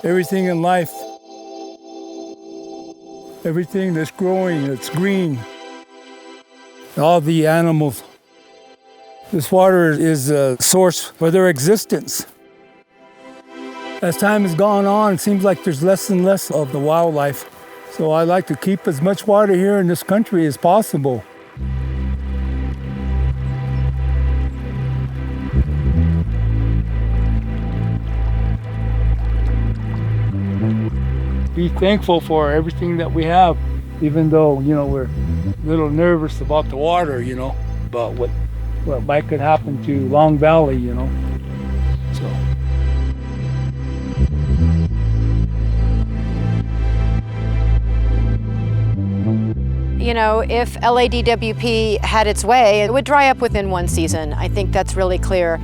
Everything in life, everything that's growing, that's green, all the animals. This water is a source for their existence. As time has gone on, it seems like there's less and less of the wildlife. So I like to keep as much water here in this country as possible. Be thankful for everything that we have, even though, we're a little nervous about the water, about what might could happen to Long Valley, so. If LADWP had its way, it would dry up within one season. I think that's really clear.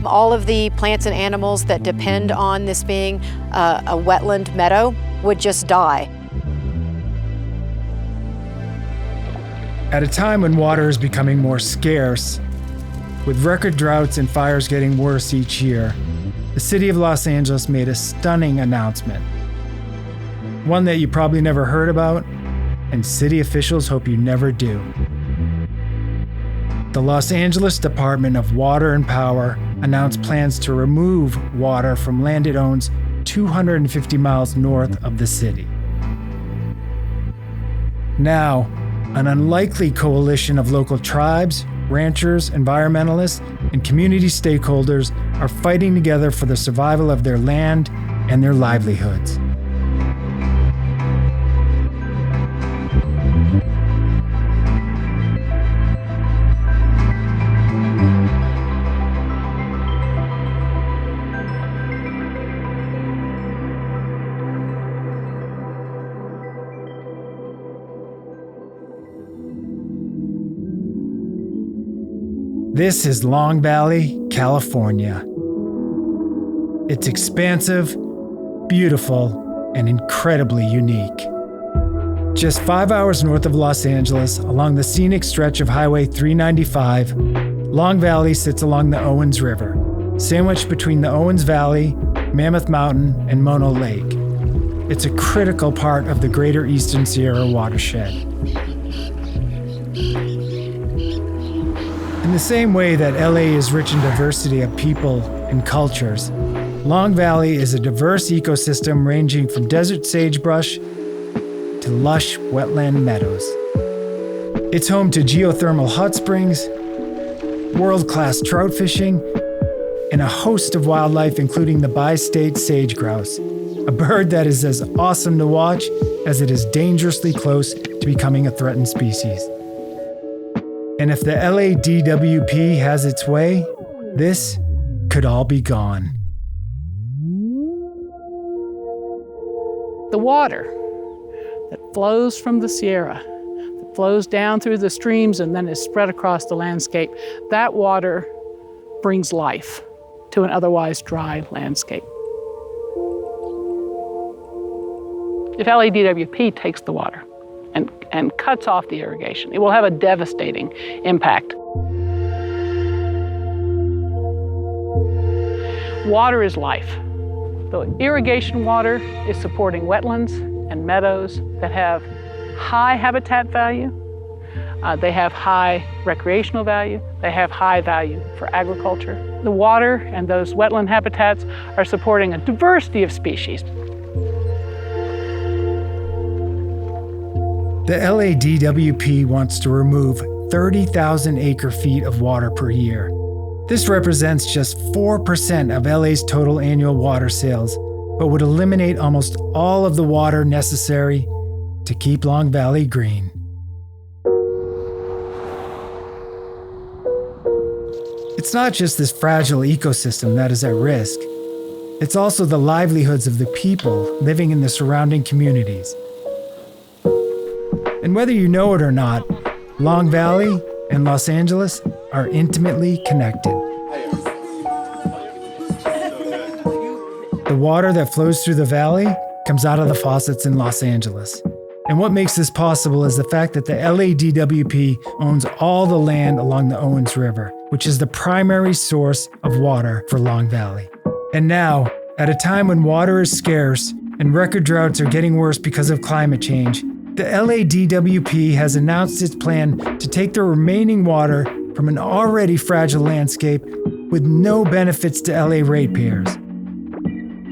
All of the plants and animals that depend on this being a wetland meadow would just die. At a time when water is becoming more scarce, with record droughts and fires getting worse each year, the city of Los Angeles made a stunning announcement. One that you probably never heard about, and city officials hope you never do. The Los Angeles Department of Water and Power announced plans to remove water from land it owns 250 miles north of the city. Now, an unlikely coalition of local tribes, ranchers, environmentalists, and community stakeholders are fighting together for the survival of their land and their livelihoods. This is Long Valley, California. It's expansive, beautiful, and incredibly unique. Just 5 hours north of Los Angeles, along the scenic stretch of Highway 395, Long Valley sits along the Owens River, sandwiched between the Owens Valley, Mammoth Mountain, and Mono Lake. It's a critical part of the greater Eastern Sierra watershed. In the same way that LA is rich in diversity of people and cultures, Long Valley is a diverse ecosystem ranging from desert sagebrush to lush wetland meadows. It's home to geothermal hot springs, world-class trout fishing, and a host of wildlife including the bi-state sage-grouse, a bird that is as awesome to watch as it is dangerously close to becoming a threatened species. And if the LADWP has its way, this could all be gone. The water that flows from the Sierra, that flows down through the streams and then is spread across the landscape, that water brings life to an otherwise dry landscape. If LADWP takes the water and cuts off the irrigation, it will have a devastating impact. Water is life. The irrigation water is supporting wetlands and meadows that have high habitat value, they have high recreational value, they have high value for agriculture. The water and those wetland habitats are supporting a diversity of species. The LADWP wants to remove 30,000 acre-feet of water per year. This represents just 4% of LA's total annual water sales, but would eliminate almost all of the water necessary to keep Long Valley green. It's not just this fragile ecosystem that is at risk. It's also the livelihoods of the people living in the surrounding communities. And whether you know it or not, Long Valley and Los Angeles are intimately connected. The water that flows through the valley comes out of the faucets in Los Angeles. And what makes this possible is the fact that the LADWP owns all the land along the Owens River, which is the primary source of water for Long Valley. And now, At a time when water is scarce and record droughts are getting worse because of climate change, the LADWP has announced its plan to take the remaining water from an already fragile landscape with no benefits to LA ratepayers.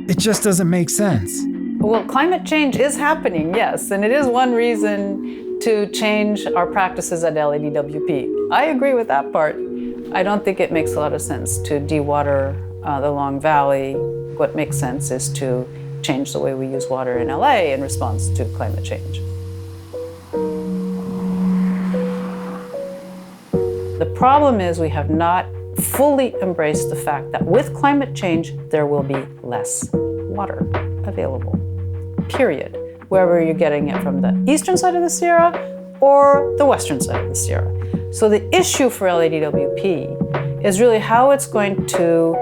It just doesn't make sense. Well, climate change is happening, yes, and it is one reason to change our practices at LADWP. I agree with that part. I don't think it makes a lot of sense to dewater the Long Valley. What makes sense is to change the way we use water in LA in response to climate change. The problem is we have not fully embraced the fact that with climate change, there will be less water available, period. Wherever you're getting it from the eastern side of the Sierra or the western side of the Sierra. So the issue for LADWP is really how it's going to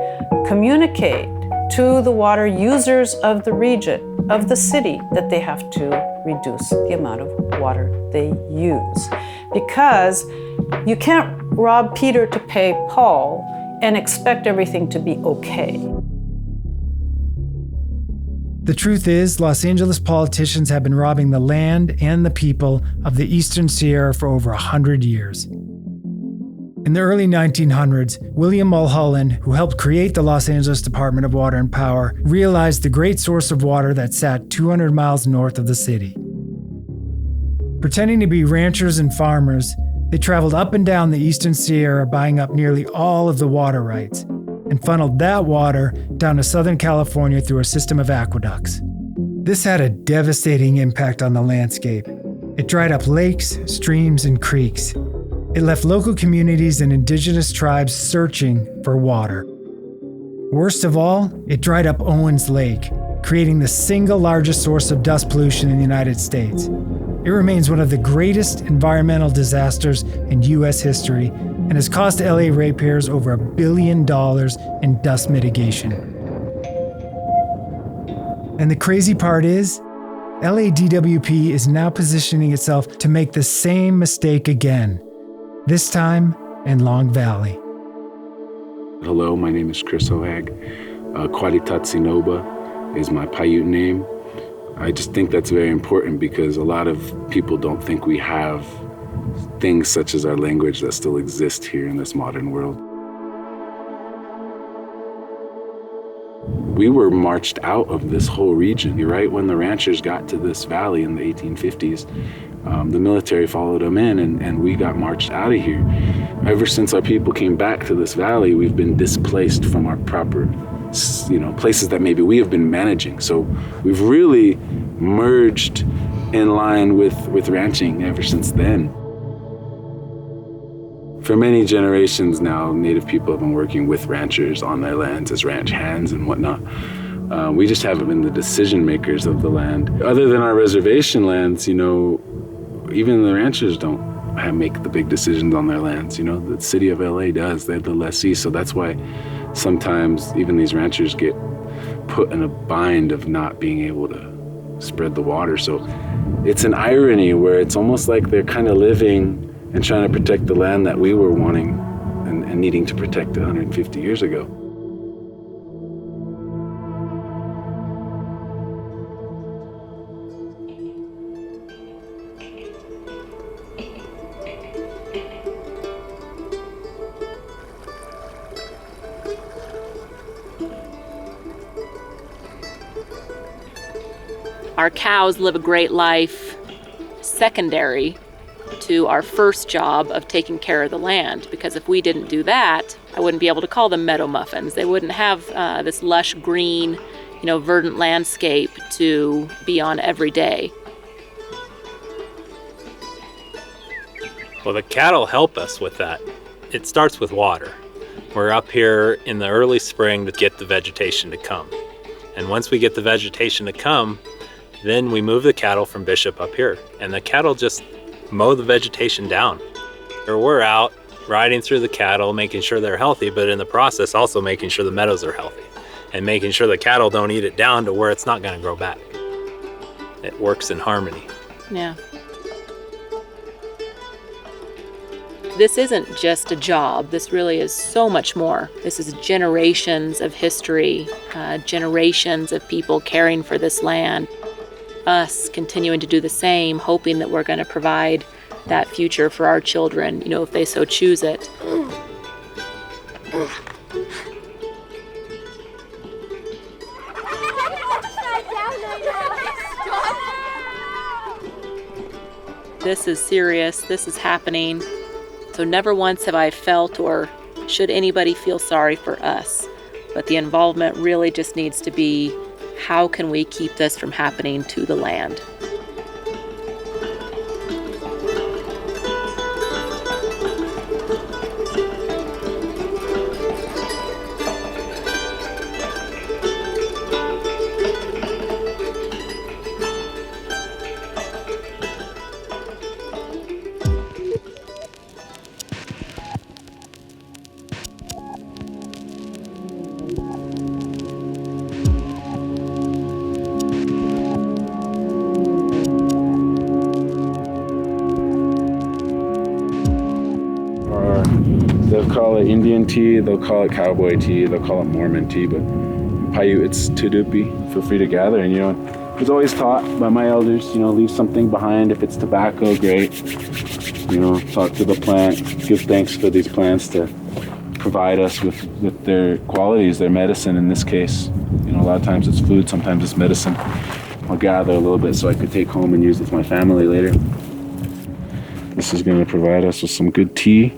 communicate to the water users of the region, of the city, that they have to reduce the amount of water they use. Because you can't rob Peter to pay Paul and expect everything to be okay. The truth is, Los Angeles politicians have been robbing the land and the people of the Eastern Sierra for over 100 years. In the early 1900s, William Mulholland, who helped create the Los Angeles Department of Water and Power, realized the great source of water that sat 200 miles north of the city. Pretending to be ranchers and farmers, they traveled up and down the Eastern Sierra, buying up nearly all of the water rights, and funneled that water down to Southern California through a system of aqueducts. This had a devastating impact on the landscape. It dried up lakes, streams, and creeks. It left local communities and indigenous tribes searching for water. Worst of all, it dried up Owens Lake, creating the single largest source of dust pollution in the United States. It remains one of the greatest environmental disasters in U.S. history and has cost LA ratepayers over $1 billion in dust mitigation. And the crazy part is, LADWP is now positioning itself to make the same mistake again, this time in Long Valley. Hello, my name is Chris Ohag. Kwalitatsi is my Paiute name. I just think that's very important because a lot of people don't think we have things such as our language that still exist here in this modern world. We were marched out of this whole region. Right when the ranchers got to this valley in the 1850s, the military followed them in and we got marched out of here. Ever since our people came back to this valley, we've been displaced from our proper, places that maybe we have been managing. So we've really merged in line with ranching ever since then. For many generations now, Native people have been working with ranchers on their lands as ranch hands and whatnot. We just haven't been the decision makers of the land. Other than our reservation lands, even the ranchers don't make the big decisions on their lands. The city of LA does. They're the lessee, so that's why sometimes even these ranchers get put in a bind of not being able to spread the water. So it's an irony where it's almost like they're kind of living and trying to protect the land that we were wanting and needing to protect 150 years ago. Our cows live a great life secondary to our first job of taking care of the land, because if we didn't do that, I wouldn't be able to call them meadow muffins. They wouldn't have this lush green, verdant landscape to be on every day. Well, the cattle help us with that. It starts with water. We're up here in the early spring to get the vegetation to come. And once we get the vegetation to come, then we move the cattle from Bishop up here. And the cattle just mow the vegetation down. Or we're out riding through the cattle, making sure they're healthy, but in the process also making sure the meadows are healthy and making sure the cattle don't eat it down to where it's not going to grow back. It works in harmony. Yeah. This isn't just a job. This really is so much more. This is generations of history, generations of people caring for this land, us continuing to do the same, hoping that we're going to provide that future for our children, if they so choose it. This is serious. This is happening. So never once have I felt or should anybody feel sorry for us. But the involvement really just needs to be, how can we keep this from happening to the land? They'll call it Indian tea, they'll call it cowboy tea, they'll call it Mormon tea, but in Paiute it's Tudupi. Feel free to gather. And I was always taught by my elders, leave something behind. If it's tobacco, great. Talk to the plant, give thanks for these plants to provide us with their qualities, their medicine in this case. A lot of times it's food, sometimes it's medicine. I'll gather a little bit so I could take home and use with my family later. This is going to provide us with some good tea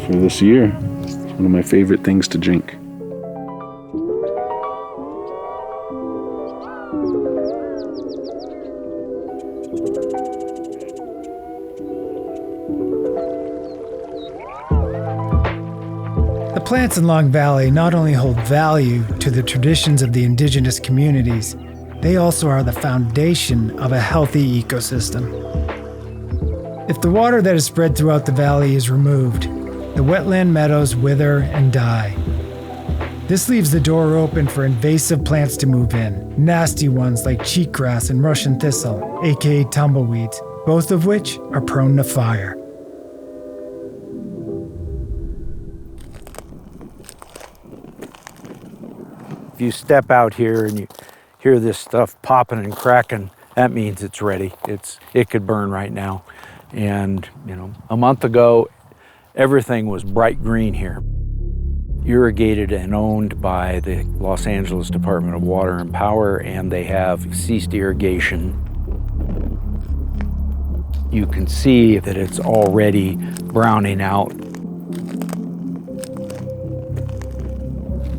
for this year. It's one of my favorite things to drink. The plants in Long Valley not only hold value to the traditions of the indigenous communities, they also are the foundation of a healthy ecosystem. If the water that is spread throughout the valley is removed, the wetland meadows wither and die. This leaves the door open for invasive plants to move in, nasty ones like cheatgrass and Russian thistle, aka tumbleweeds, both of which are prone to fire. If you step out here and you hear this stuff popping and cracking, that means it's ready. It could burn right now. And, a month ago, everything was bright green here. Irrigated and owned by the Los Angeles Department of Water and Power, and they have ceased irrigation. You can see that it's already browning out.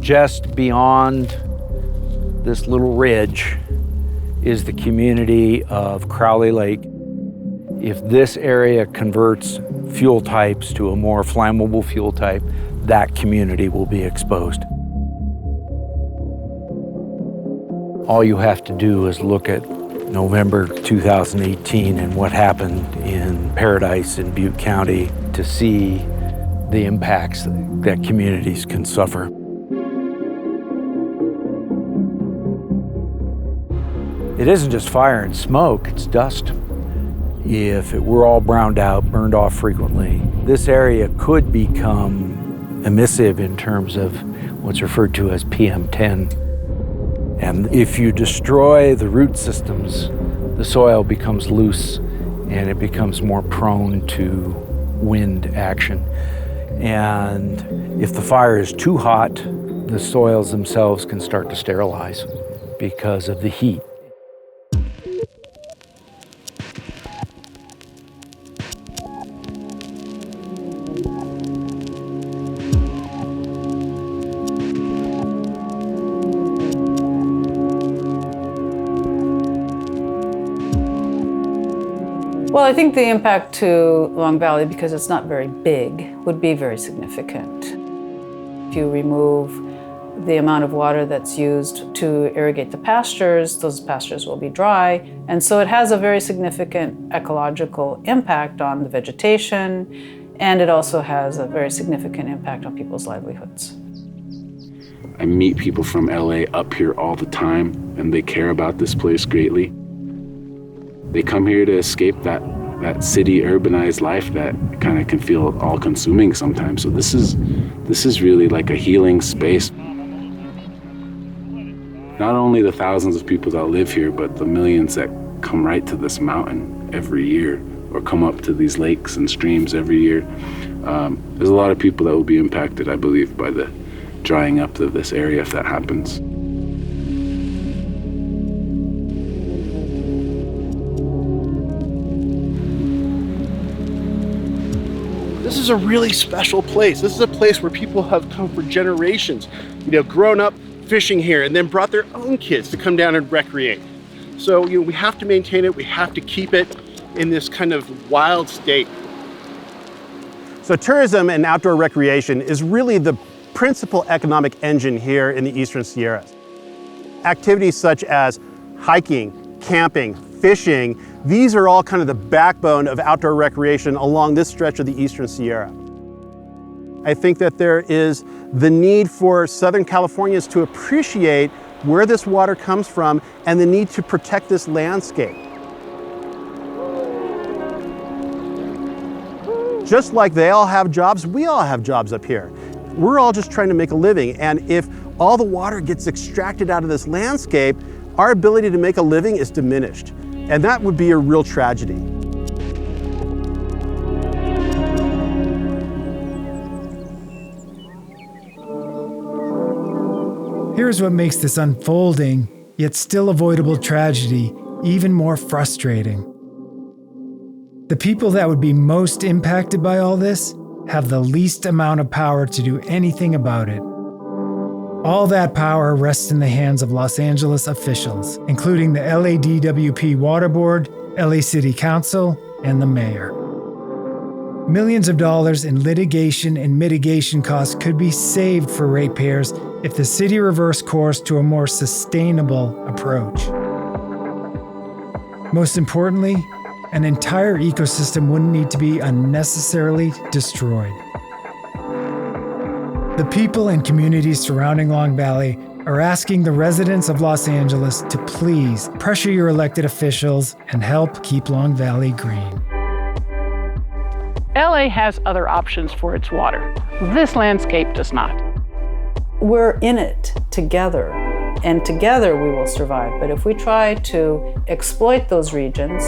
Just beyond this little ridge is the community of Crowley Lake. If this area converts fuel types to a more flammable fuel type, that community will be exposed. All you have to do is look at November 2018 and what happened in Paradise in Butte County to see the impacts that communities can suffer. It isn't just fire and smoke, it's dust. If it were all browned out, burned off frequently, this area could become emissive in terms of what's referred to as PM10. And if you destroy the root systems, the soil becomes loose and it becomes more prone to wind action. And if the fire is too hot, the soils themselves can start to sterilize because of the heat. Well, I think the impact to Long Valley, because it's not very big, would be very significant. If you remove the amount of water that's used to irrigate the pastures, those pastures will be dry. And so it has a very significant ecological impact on the vegetation, and it also has a very significant impact on people's livelihoods. I meet people from LA up here all the time, and they care about this place greatly. They come here to escape that that city urbanized life that kind of can feel all-consuming sometimes. So this is really like a healing space. Not only the thousands of people that live here, but the millions that come right to this mountain every year, or come up to these lakes and streams every year. There's a lot of people that will be impacted, I believe, by the drying up of this area if that happens. This is a really special place. This is a place where people have come for generations, grown up fishing here and then brought their own kids to come down and recreate. So, we have to maintain it. We have to keep it in this kind of wild state. So tourism and outdoor recreation is really the principal economic engine here in the Eastern Sierras. Activities such as hiking, camping, fishing, these are all kind of the backbone of outdoor recreation along this stretch of the Eastern Sierra. I think that there is the need for Southern Californians to appreciate where this water comes from and the need to protect this landscape. Just like they all have jobs, we all have jobs up here. We're all just trying to make a living, and if all the water gets extracted out of this landscape, our ability to make a living is diminished, and that would be a real tragedy. Here's what makes this unfolding, yet still avoidable tragedy even more frustrating. The people that would be most impacted by all this have the least amount of power to do anything about it. All that power rests in the hands of Los Angeles officials, including the LADWP Water Board, LA City Council, and the mayor. Millions of dollars in litigation and mitigation costs could be saved for ratepayers if the city reversed course to a more sustainable approach. Most importantly, an entire ecosystem wouldn't need to be unnecessarily destroyed. The people and communities surrounding Long Valley are asking the residents of Los Angeles to please pressure your elected officials and help keep Long Valley green. LA has other options for its water. This landscape does not. We're in it together, and together we will survive. But if we try to exploit those regions,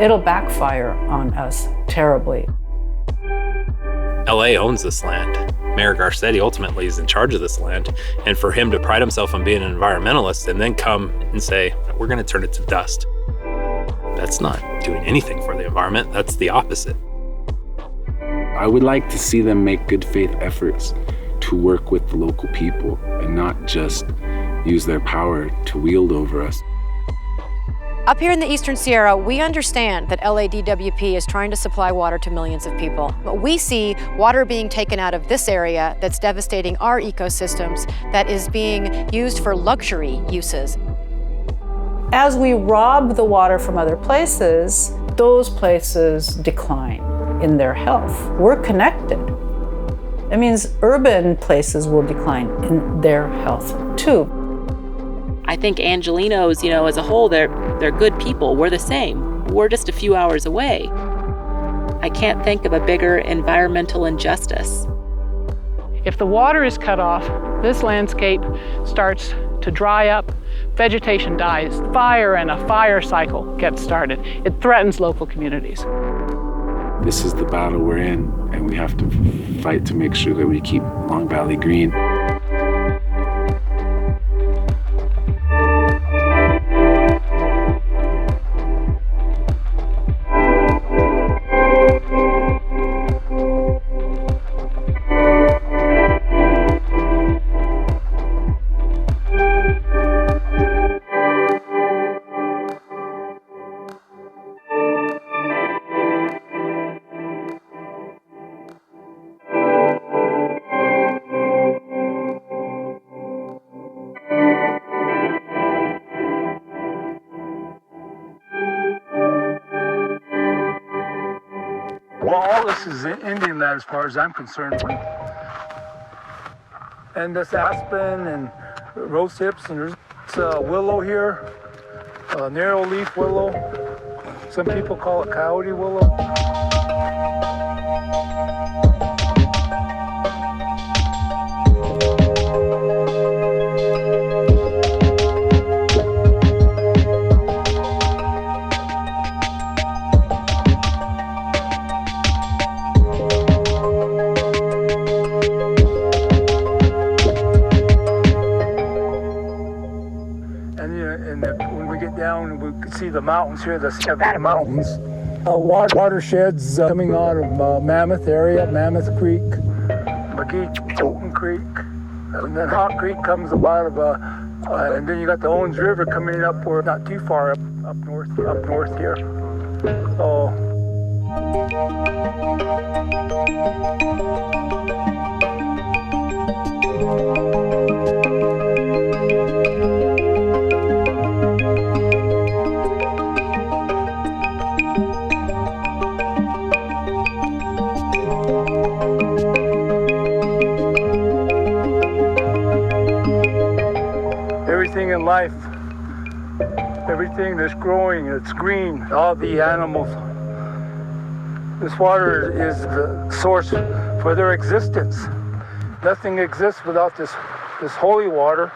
it'll backfire on us terribly. LA owns this land. Mayor Garcetti ultimately is in charge of this land. And for him to pride himself on being an environmentalist and then come and say, we're going to turn it to dust, that's not doing anything for the environment. That's the opposite. I would like to see them make good faith efforts to work with the local people and not just use their power to wield over us. Up here in the Eastern Sierra, we understand that LADWP is trying to supply water to millions of people. But we see water being taken out of this area that's devastating our ecosystems, that is being used for luxury uses. As we rob the water from other places, those places decline in their health. We're connected. It means urban places will decline in their health too. I think Angelenos, as a whole, they're good people. We're the same. We're just a few hours away. I can't think of a bigger environmental injustice. If the water is cut off, this landscape starts to dry up, vegetation dies, fire and a fire cycle gets started. It threatens local communities. This is the battle we're in, and we have to fight to make sure that we keep Long Valley green. Well, all this is Indian land as far as I'm concerned. And this aspen and rose hips, and there's willow here, narrow leaf willow. Some people call it coyote willow. When we get down, we can see the mountains here, the Nevada mountains. Watersheds coming out of Mammoth area, Mammoth Creek, McGee, Toten Creek, and then Hawk Creek comes out of, and then you got the Owens River coming up, or not too far up north here. So. Everything in life, everything that's growing, it's green, all the animals. This water is the source for their existence. Nothing exists without this holy water.